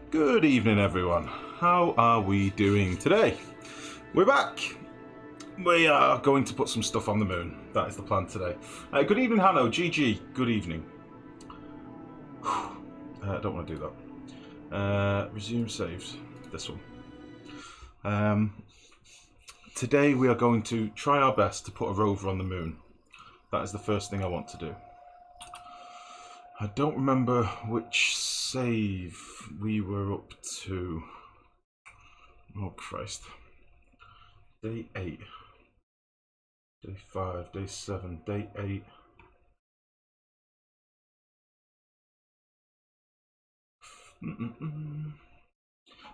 Good evening, everyone. How are we doing today? We're back. We are going to put some stuff on the moon. That is the plan today. Good evening, Hanno. GG. Good evening. I don't want to do that. Resume saves. This one. Today we are going to try our best to put a rover on the moon. That is the first thing I want to do. I don't remember which save we were up to. Oh Christ. Day 8. Day 5, day 7, day 8.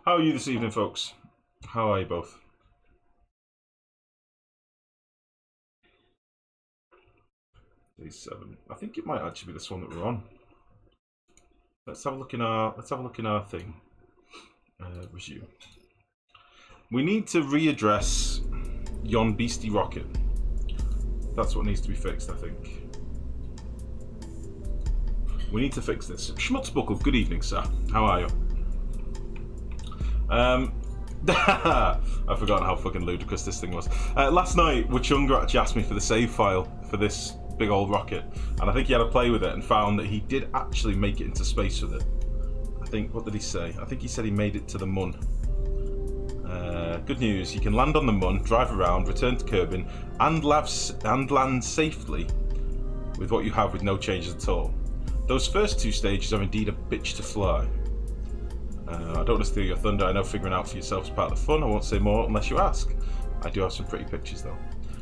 How are you this evening, folks? How are you both? Day 7. I think it might actually be this one that we're on. Let's have a look in our thing. Resume. We need to readdress yon beastie rocket. That's what needs to be fixed, I think. We need to fix this. Schmutzbuckle, good evening, sir. How are you? I've forgotten how fucking ludicrous this thing was. Last night, Wachunga actually asked me for the save file for this big old rocket, and I think he had a play with it and found that he did actually make it into space with it. I think, what did he say? I think he said he made it to the Mun. Good news, you can land on the Mun, drive around, return to Kerbin, and land safely with what you have with no changes at all. Those first two stages are indeed a bitch to fly. I don't want to steal your thunder. I know figuring out for yourself is part of the fun. I won't say more unless you ask. I do have some pretty pictures though.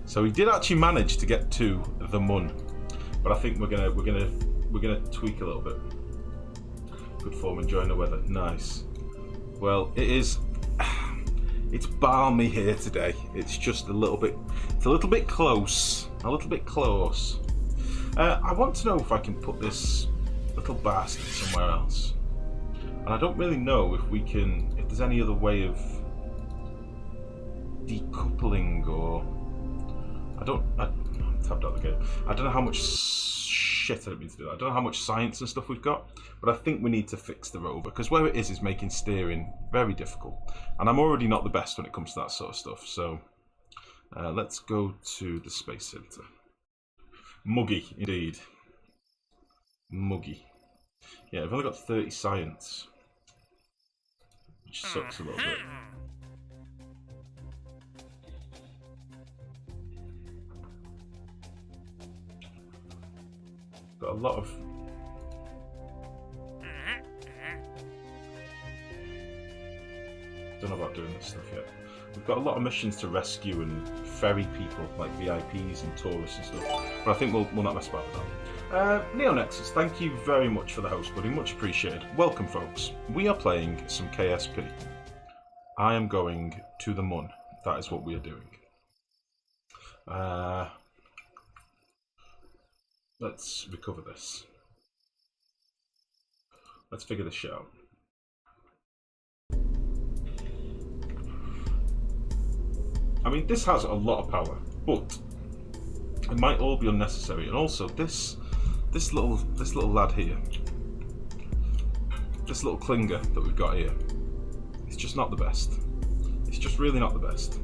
So he did actually manage to get to the Mun, but I think we're gonna tweak a little bit. Good form, enjoying the weather. Nice. Well, it's balmy here today. It's just a little bit close. I want to know if I can put this little bastard somewhere else. And I don't really know if there's any other way of decoupling or... I'm tapped out the game. I don't know how much shit I don't mean to do that. I don't know how much science and stuff we've got, but I think we need to fix the rover, because where it is making steering very difficult. And I'm already not the best when it comes to that sort of stuff, so let's go to the Space Center. Muggy, indeed. Muggy. Yeah, I've only got 30 science, which sucks a little bit. Got a lot of... Don't know about doing this stuff yet. We've got a lot of missions to rescue and ferry people, like VIPs and tourists and stuff. But I think we'll not mess about with that. Neonexus, thank you very much for the host, buddy. Much appreciated. Welcome, folks. We are playing some KSP. I am going to the Mun. That is what we are doing. Let's recover this. Let's figure this shit out. I mean, this has a lot of power, but it might all be unnecessary. And also, this little lad here, this little clinger that we've got here, it's just not the best. It's just really not the best.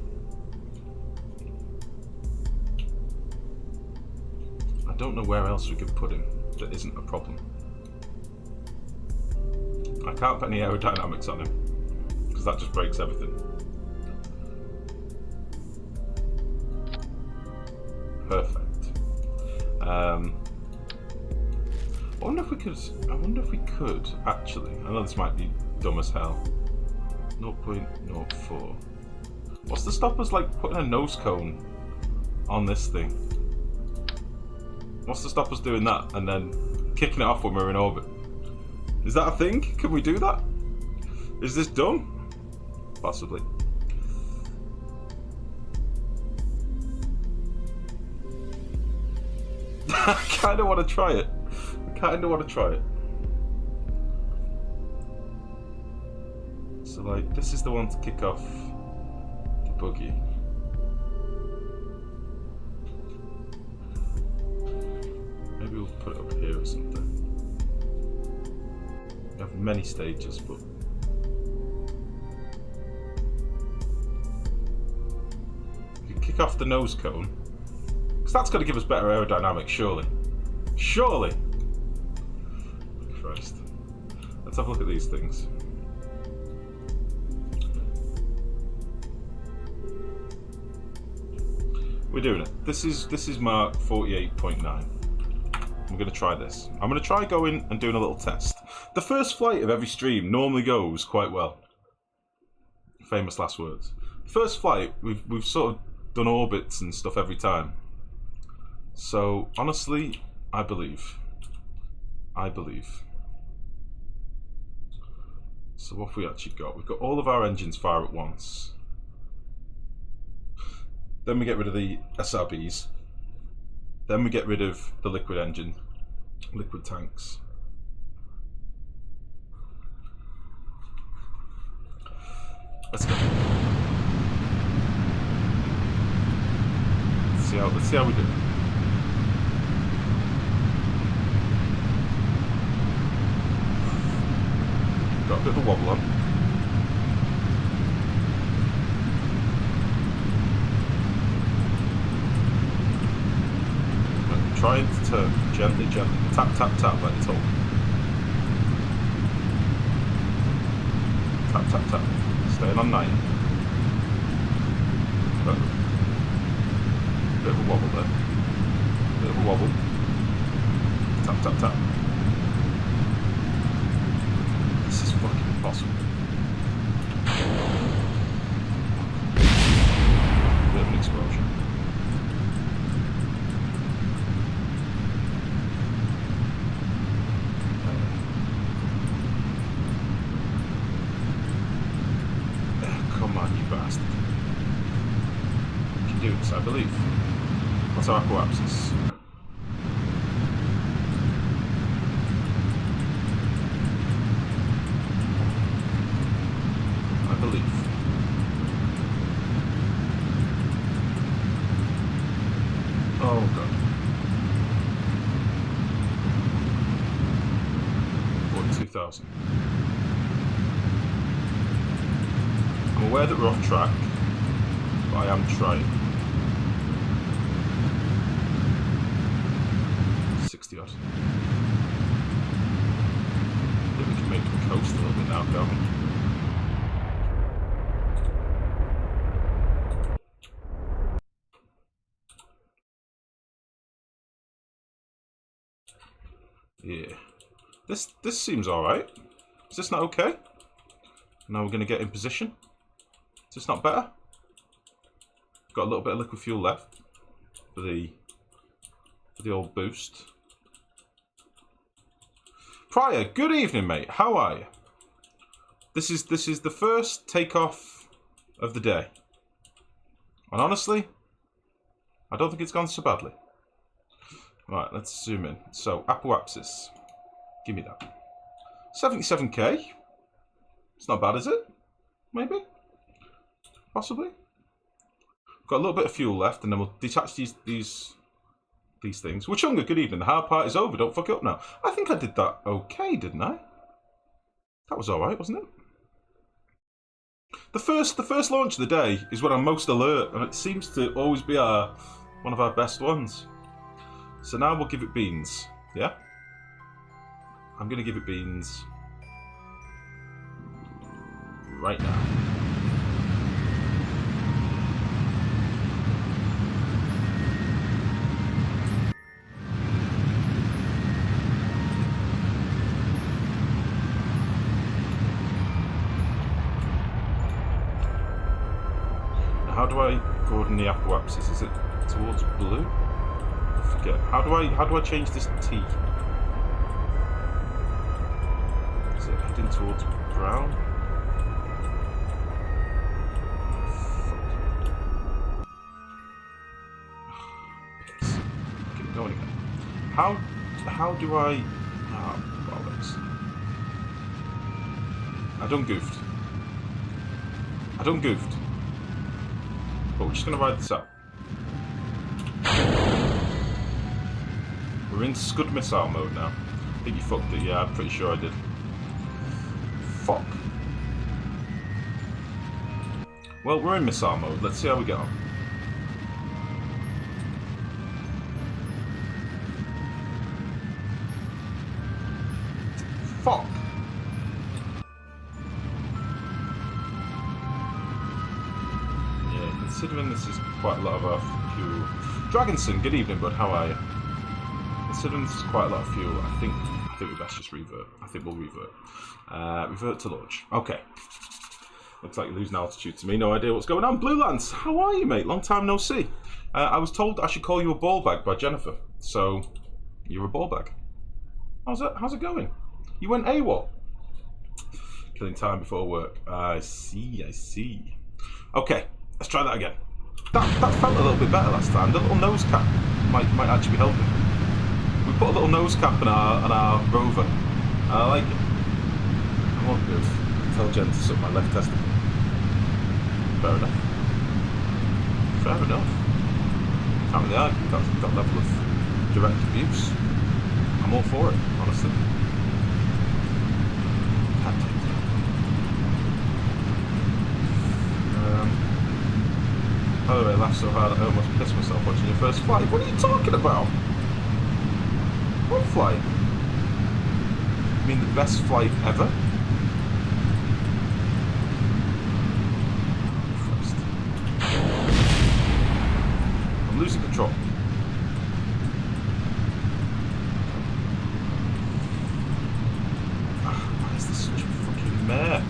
I don't know where else we could put him that isn't a problem. I can't put any aerodynamics on him, because that just breaks everything. Perfect. I wonder if we could actually. I know this might be dumb as hell. 0.04. What's to stop us like putting a nose cone on this thing? What's to stop us doing that and then kicking it off when we're in orbit? Is that a thing? Can we do that? Is this dumb? Possibly. I kind of want to try it. So like, this is the one to kick off the buggy. Maybe we'll put it up here or something. We have many stages, but kick off the nose cone. Because that's got to give us better aerodynamics, surely. Surely! Christ. Let's have a look at these things. We're doing it. This is Mark 48.9. I'm going to try this. I'm going to try going and doing a little test. The first flight of every stream normally goes quite well. Famous last words. First flight, we've sort of done orbits and stuff every time. So honestly, I believe. So what have we actually got? We've got all of our engines fire at once. Then we get rid of the SRBs. Then we get rid of the liquid engine, liquid tanks. Let's go. Let's see how we do. Got a bit of a wobble on. Trying to turn gently, tap, tap, tap like it's all. Tap, tap, tap. Staying on 9. Bit of a wobble there. Bit of a wobble. Tap, tap, tap. This is fucking impossible. Bit of an explosion. I believe. What's our aquapsis? I believe. Oh god. 42,000. I'm aware that we're off track, but I am trying. 60 odd. I think we can make them coast a little bit now, can't we? Yeah. This seems alright. Is this not okay? Now we're gonna get in position. Is this not better? Got a little bit of liquid fuel left for the old boost. Pryor, good evening, mate. How are you? This is the first takeoff of the day, and honestly, I don't think it's gone so badly. Right, let's zoom in. So, apoapsis, give me that. 77k. It's not bad, is it? Maybe, possibly. Got a little bit of fuel left, and then we'll detach these things. Wachunga, good evening. The hard part is over. Don't fuck it up now. I think I did that okay, didn't I? That was alright, wasn't it? The first launch of the day is when I'm most alert, and it seems to always be one of our best ones. So now we'll give it beans. Yeah? I'm going to give it beans right now. How do I broaden the apoapsis? Is it towards blue? I forget. How do I change this T? Is it heading towards brown? Piss. Get it going again. How do I? Oh, bollocks! I done goofed. But we're just going to ride this out. We're in Scud missile mode now. I think you fucked it. Yeah, I'm pretty sure I did. Fuck. Well, we're in missile mode. Let's see how we get on. Considering this is quite a lot of our fuel. Dragonson, good evening, bud. How are you? Considering this is quite a lot of fuel, I think we best just revert. I think we'll revert. Revert to launch. Okay. Looks like you're losing altitude to me. No idea what's going on. Blue Lance, how are you, mate? Long time no see. I was told I should call you a ball bag by Jennifer. So, you're a ball bag. How's it going? You went AWOL. Killing time before work. I see. Okay, let's try that again. That felt a little bit better last time. The little nose cap might actually be helping. We put a little nose cap on our Rover. I like it. I'm all good. Tell Jen to suck my left testicle. Fair enough. Can't really argue that level of direct abuse. I'm all for it, honestly. By the way, I laughed so hard I almost pissed myself watching your first flight. What are you talking about? What flight? You mean the best flight ever? I'm losing control. Why is this such a fucking mare?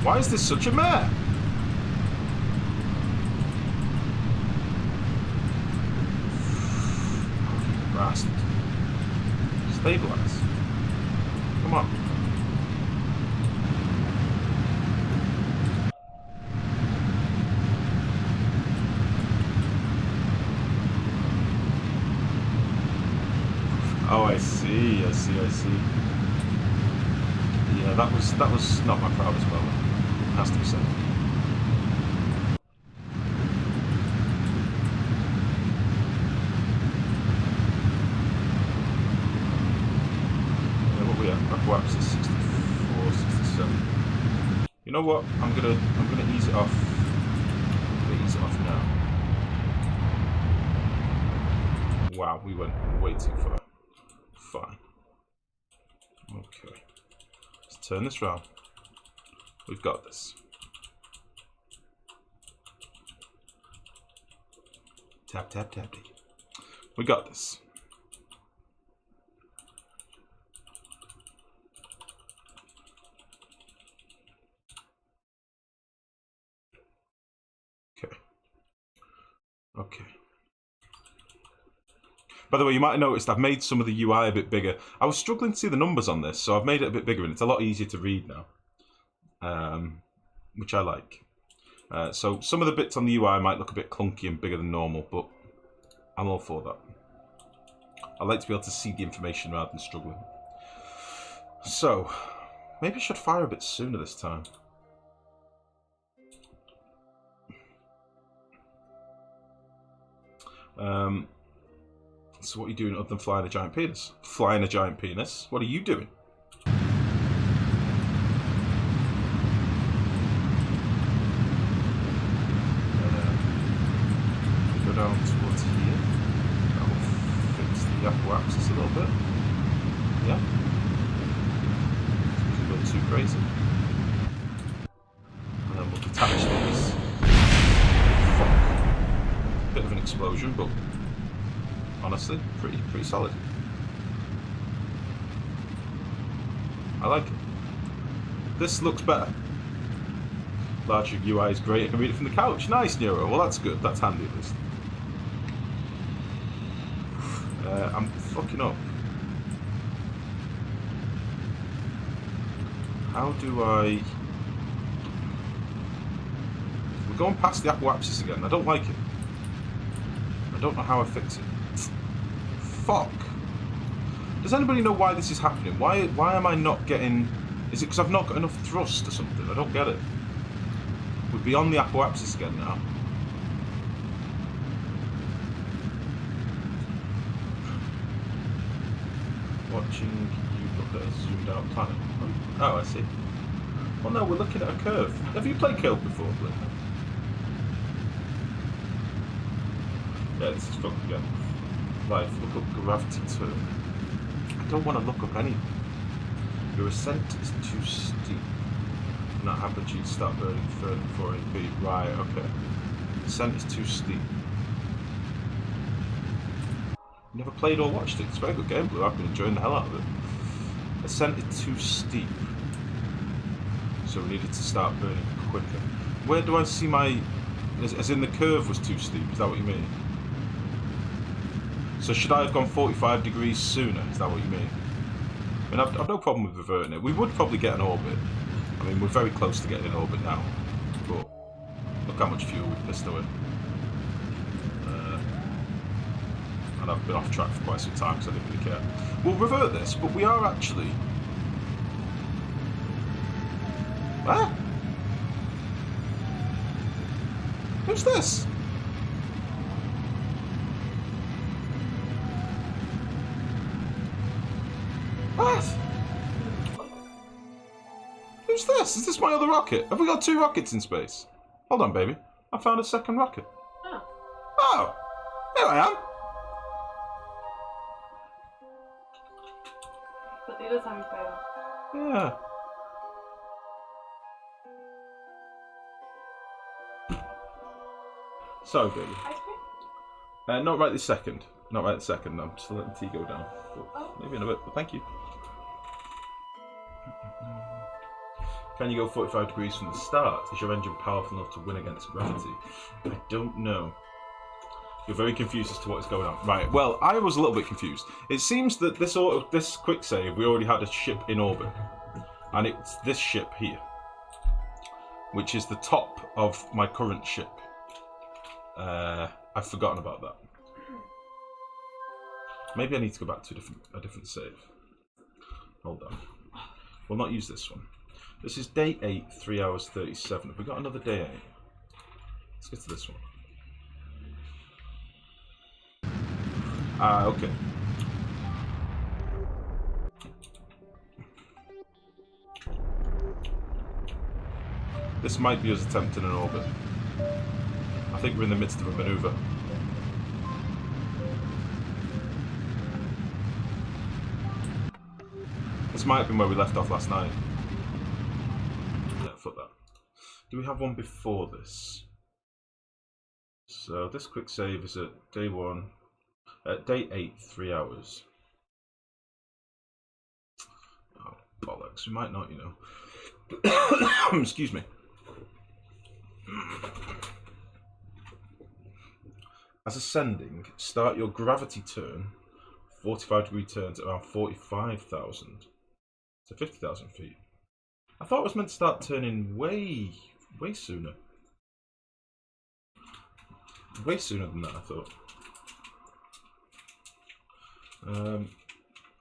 Why is this such a mare? Bastard. Stabilize. Come on. Oh, I see. Yeah, that was not my proudest moment. Has to be said. What is 64, 67. You know what? I'm gonna ease it off. Ease it off now. Wow, we went way too far. Fine. Okay. Let's turn this round. We've got this. Tap. We got this. Okay. By the way, you might have noticed I've made some of the UI a bit bigger. I was struggling to see the numbers on this, so I've made it a bit bigger, and it's a lot easier to read now, which I like. So some of the bits on the UI might look a bit clunky and bigger than normal, but I'm all for that. I like to be able to see the information rather than struggling. So, maybe I should fire a bit sooner this time. So what are you doing other than flying a giant penis? Flying a giant penis? What are you doing? Go down towards here. That will fix the upper axis a little bit. Yeah. Doesn't go too crazy. And then we'll detach these. Fuck. Bit of an explosion, but honestly, pretty solid. I like it. This looks better. Larger UI is great. I can read it from the couch. Nice, Neuro. Well, that's good. That's handy at least. I'm fucking up. How do I... We're going past the apoapsis again. I don't like it. I don't know how I fix it. Fuck. Does anybody know why this is happening? Why am I not getting... Is it because I've not got enough thrust or something? I don't get it. We're beyond the apoapsis again now. Watching you look at a zoomed out planet. Oh, I see. Well, no, we're looking at a curve. Have you played curve before, Blake? Yeah, this is fucked again. Life, look up gravity turn. I don't want to look up anything. Your ascent is too steep. not happen due to start burning further before AP. Right, okay. Descent is too steep. Never played or watched it. It's a very good game, Blue. I've been enjoying the hell out of it. Ascent is too steep. So we needed to start burning quicker. Where do I see my... As in the curve was too steep, is that what you mean? So should I have gone 45 degrees sooner? Is that what you mean? I mean, I've no problem with reverting it. We would probably get an orbit. I mean, we're very close to getting an orbit now. But look how much fuel we've pissed away. And I've been off track for quite some time, so I didn't really care. We'll revert this, but we are actually... Where? Who's this? What? Who's this? Is this my other rocket? Have we got 2 rockets in space? Hold on, baby. I found a second rocket. Oh. Oh! Here I am! But the other time failed. Yeah. Sorry, baby. Ice cream? Not right this second. Not right this second. I'm just letting tea go down. But maybe in a bit, but thank you. Can you go 45 degrees from the start? Is your engine powerful enough to win against gravity? I don't know. You're very confused as to what is going on. Right, well, I was a little bit confused. It seems that this quick save, we already had a ship in orbit. And it's this ship here. Which is the top of my current ship. I've forgotten about that. Maybe I need to go back to a different save. Hold on. We'll not use this one. This is day 8, 3 hours 37. Have we got another day 8? Let's get to this one. Okay. This might be us attempting an orbit. I think we're in the midst of a maneuver. This might have been where we left off last night. Yeah, fuck that. Do we have one before this? So this quick save is at day 1. Day 8, 3 hours. Oh, bollocks. We might not, you know. Excuse me. As ascending, start your gravity turn, 45 degree turns at around 45,000 to 50,000 feet. I thought it was meant to start turning way sooner. Way sooner than that, I thought.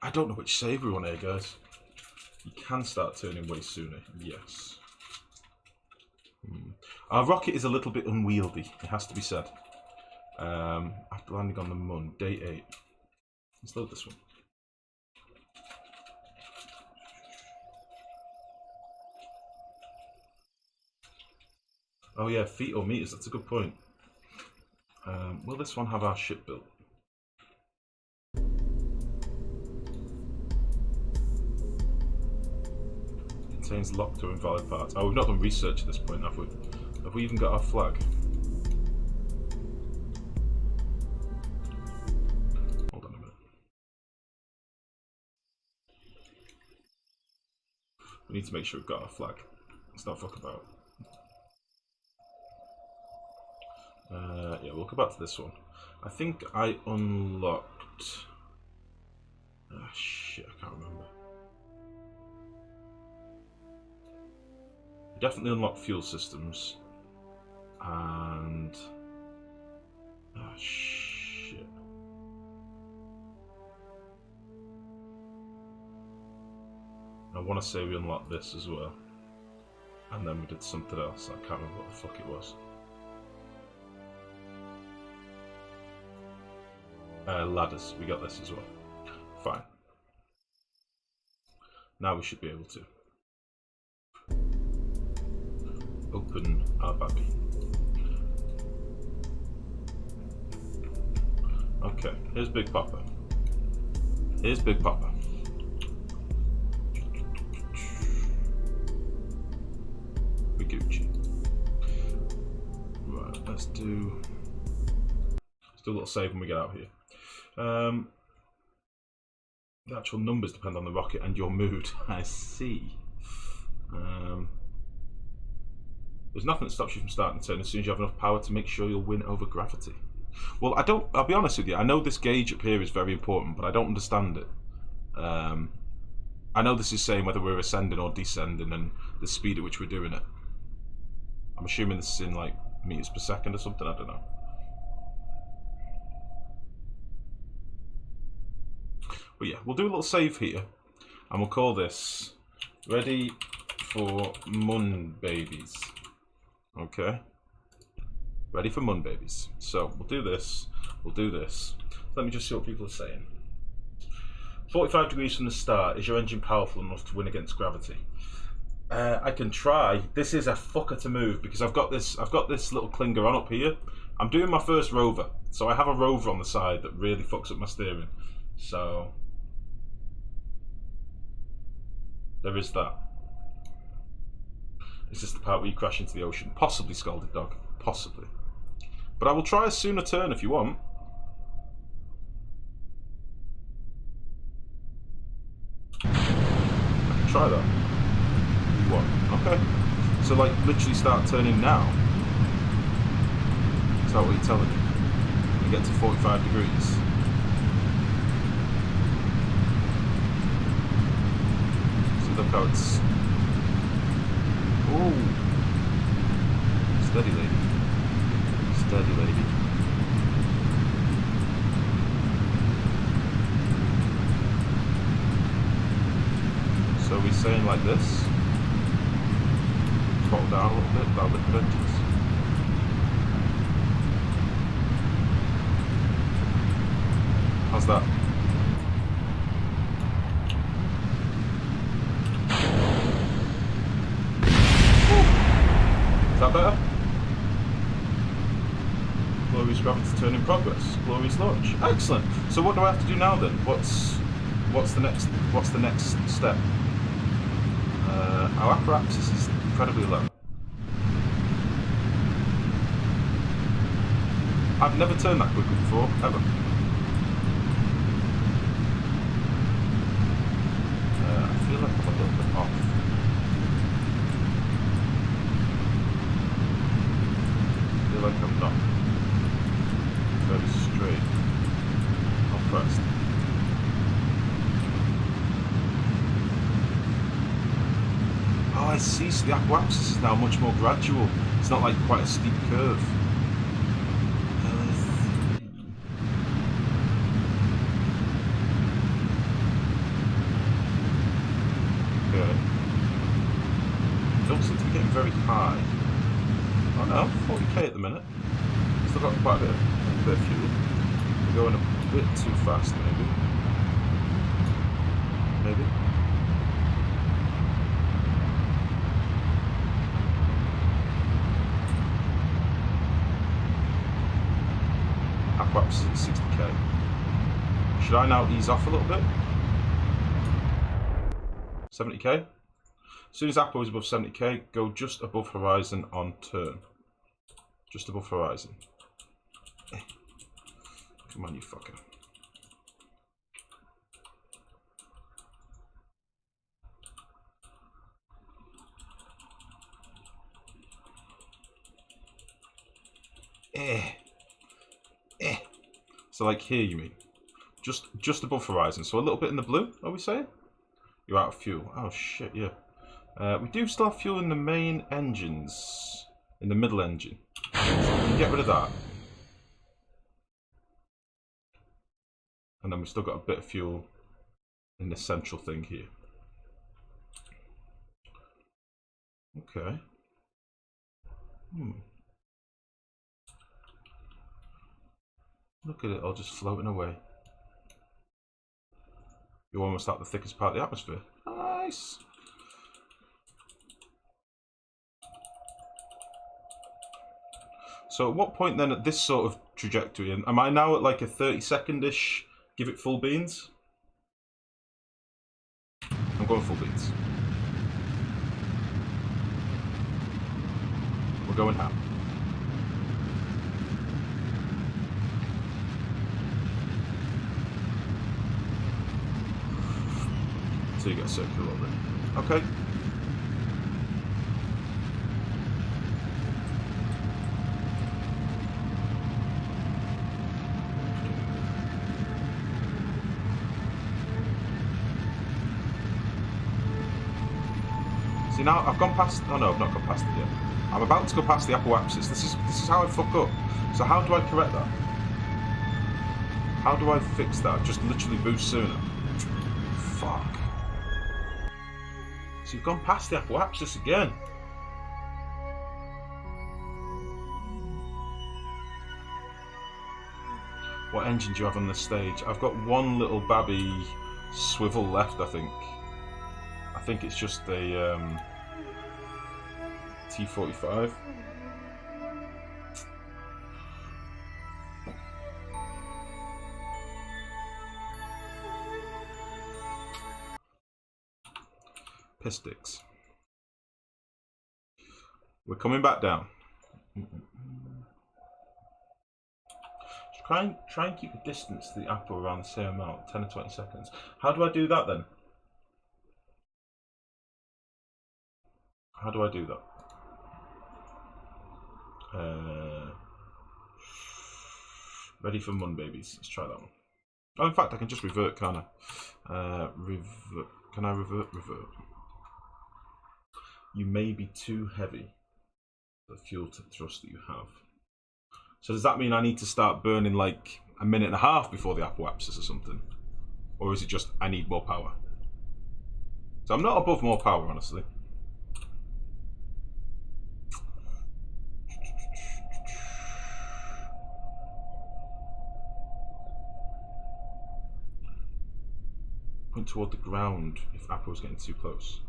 I don't know which save we're on here, guys. You can start turning way sooner, yes. Our rocket is a little bit unwieldy, it has to be said. After landing on the moon, day 8. Let's load this one. Oh yeah, feet or meters, that's a good point. Will this one have our ship built? Contains locked or invalid parts. Oh, we've not done research at this point, have we? Have we even got our flag? Hold on a minute. We need to make sure we've got our flag. Let's not fuck about. Yeah, we'll go back to this one. I think I unlocked... Ah, shit, I can't remember. Definitely unlock fuel systems. And... Ah, shit. I want to say we unlocked this as well. And then we did something else. I can't remember what the fuck it was. Ladders. We got this as well. Fine. Now we should be able to open our babby. Okay, here's Big Papa. Here's Big Papa. do a little save when we get out here. The actual numbers depend on the rocket and your mood. I see. There's nothing that stops you from starting the turn as soon as you have enough power to make sure you'll win over gravity. Well, I'll be honest with you, I know this gauge up here is very important, but I don't understand it. I know this is saying whether we're ascending or descending and the speed at which we're doing it. I'm assuming this is in like meters per second or something, I don't know. But yeah, we'll do a little save here, and we'll call this Ready for Mun Babies. Okay? Ready for Mun Babies. So, we'll do this, we'll do this. Let me just see what people are saying. 45 degrees from the start, is your engine powerful enough to win against gravity? I can try. This is a fucker to move because I've got this little clinger on up here. I'm doing my first rover, so I have a rover on the side that really fucks up my steering. So there is that. Is this the part where you crash into the ocean? Possibly, Scalded Dog. Possibly. But I will try a sooner turn if you want. I can try that. You want? Okay. So like literally start turning now. Is that what you're telling me? You get to 45 degrees. Look how it's... Oh! Steady, lady. Steady, lady. So we're saying like this. Throttle down a little bit without liquid engines. How's that? Is that better? Glorious gravity turn in progress. Glorious launch. Excellent. So what do I have to do now then? What's the next step? Our apparatus is incredibly low. I've never turned that quickly before, ever. I feel like I'm a little bit off. I feel like I'm not very straight. Not pressed. Oh, I see. So the aquaxis is now much more gradual. It's not like quite a steep curve. Okay. Don't seem to be getting very high. Oh no, 40k at the minute. Still got quite a bit of fuel. We're going a bit too fast, maybe. Maybe. Aquaps is at 60k. Should I now ease off a little bit? 70k? As soon as Aqua is above 70k, go just above horizon on turn. Just above horizon. Come on, you fucker. So like here, you mean? Just above horizon. So a little bit in the blue, are we saying? You're out of fuel. Oh shit, yeah. We do still have fuel in the main engines. In the middle engine. So we can get rid of that. And then we've still got a bit of fuel in the central thing here. Okay. Look at it all just floating away. You're almost at the thickest part of the atmosphere. Nice. So at what point then at this sort of trajectory, and am I now at like a 30-second-ish, give it full beans? I'm going full beans. We're going ham. So you get a circular orbit. Okay. See now I've gone past. Oh no, I've not gone past it yet. I'm about to go past the apoapsis. This is how I fuck up. So how do I correct that? How do I fix that? Just literally boost sooner. Fuck. So you've gone past the apoapsis again. What engine do you have on this stage? I've got one little babby swivel left, I think. I think it's just a T45. Pistics. We're coming back down. Try and keep the distance to the apple around the same amount, 10 or 20 seconds. How do I do that then? How do I do that? Ready for Mun Babies. Let's try that one. Oh, in fact, I can just revert, can't I? Revert. Can I revert? Revert. You may be too heavy for the fuel to thrust that you have. So does that mean I need to start burning like a minute and a half before the apoapsis or something? Or is it just I need more power? So I'm not above more power, honestly. Point toward the ground if Apple is getting too close.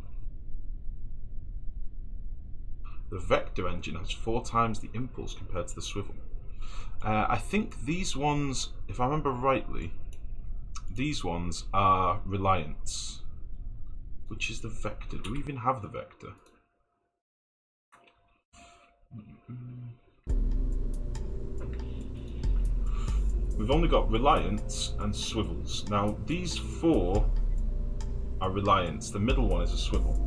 The vector engine has 4 times the impulse compared to the swivel. I think these ones, if I remember rightly, these ones are reliance. Which is the vector? Do we even have the vector? We've only got reliance and swivels. Now, these 4 are reliance. The middle one is a swivel.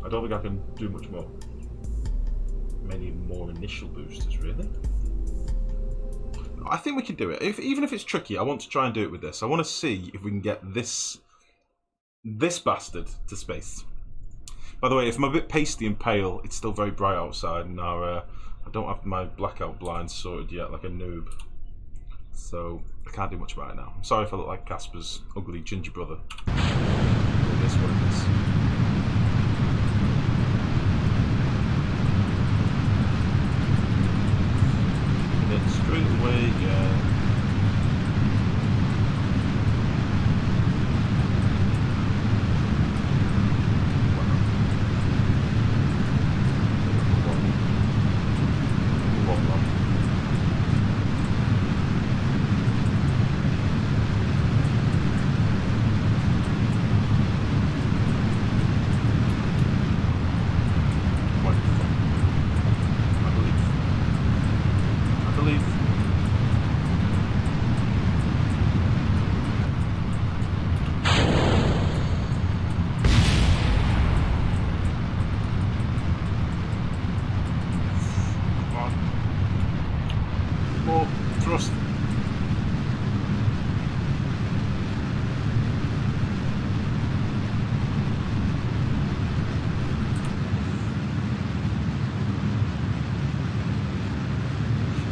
I don't think I can do much more. Many more initial boosters, really. I think we can do it. Even if it's tricky, I want to try and do it with this. I want to see if we can get this bastard to space. By the way, if I'm a bit pasty and pale, it's still very bright outside, and I don't have my blackout blinds sorted yet, like a noob. So I can't do much about it now. I'm sorry if I look like Casper's ugly ginger brother. It is what it is. Straight away again.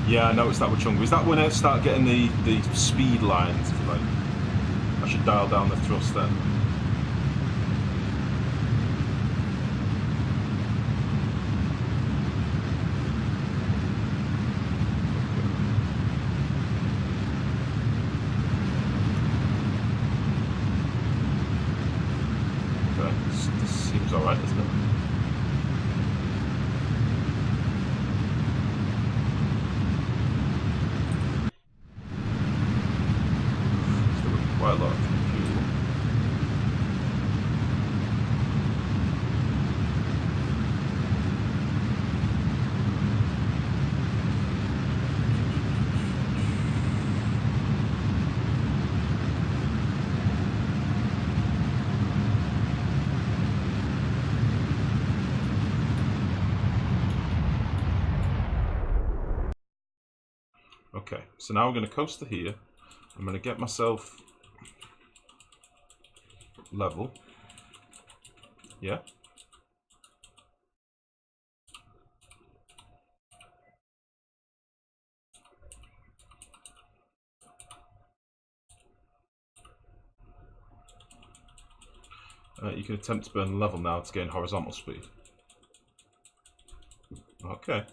Yeah, I noticed that with Chungu. Is that when I start getting the speed lines, if you like? I should dial down the thrust then. Okay, this seems alright, doesn't it? Quite a lot of fuel. Okay, so now we're going to coast to here. I'm going to get myself level. Yeah. You can attempt to burn level now to gain horizontal speed. Okay.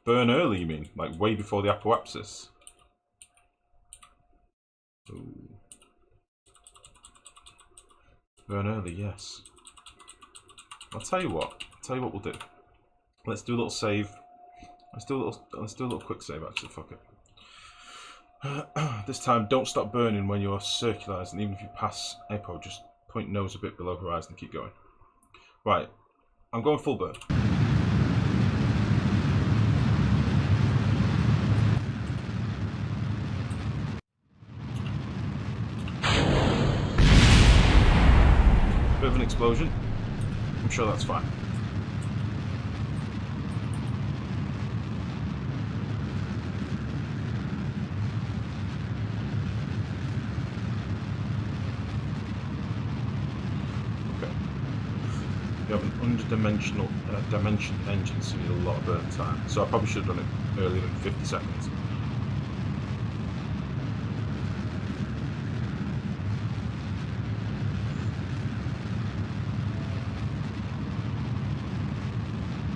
Burn early, you mean? Like way before the apoapsis? Ooh. Burn early, yes. I'll tell you what. We'll do. Let's do a little save. Let's do a little quick save actually, fuck it. This time don't stop burning when you're circularizing, even if you pass apo, just point nose a bit below horizon and keep going. Right. I'm going full burn. Bit of an explosion. I'm sure that's fine. Okay. You have an underdimensional dimensioned engine, so you need a lot of burn time. So I probably should have done it earlier than 50 seconds.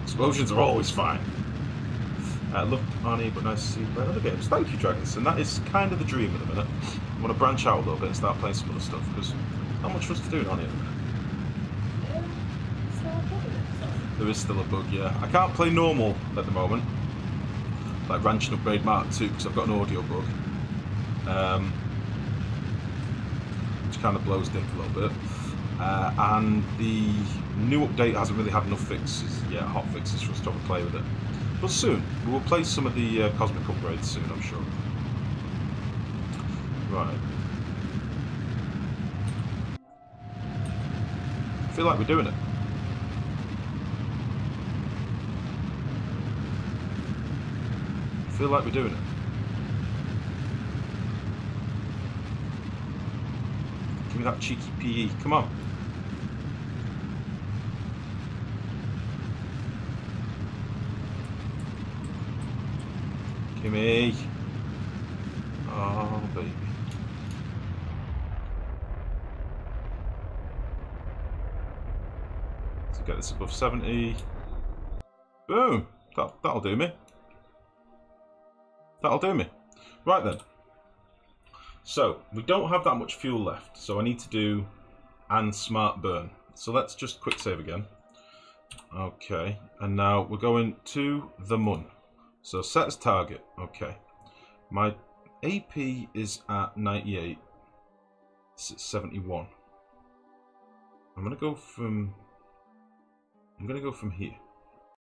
Explosions are always fine. Look, Arnie, but nice to see you play other games. Thank you, Dragonson. That is kind of the dream at the minute. I want to branch out a little bit and start playing some other stuff, because not much for us to do in Arnie at the minute. There is still a bug, yeah. I can't play normal at the moment, like Ranch and Upgrade Mark 2, because I've got an audio bug. Which kind of blows dick a little bit. And the new update hasn't really had enough fixes yet, hot fixes for us to have a play with it. But soon, we will play some of the cosmic upgrades soon, I'm sure. Right. I feel like we're doing it. I feel like we're doing it. Give me that cheeky PE, come on. Gimme. Oh, baby. To get this above 70. Boom. That'll do me. That'll do me. Right then. So, we don't have that much fuel left, so I need to do and smart burn. So let's just quick save again. Okay, and now we're going to the Mun. So set as target. Okay. My AP is at 98. It's at 71. I'm gonna go from here.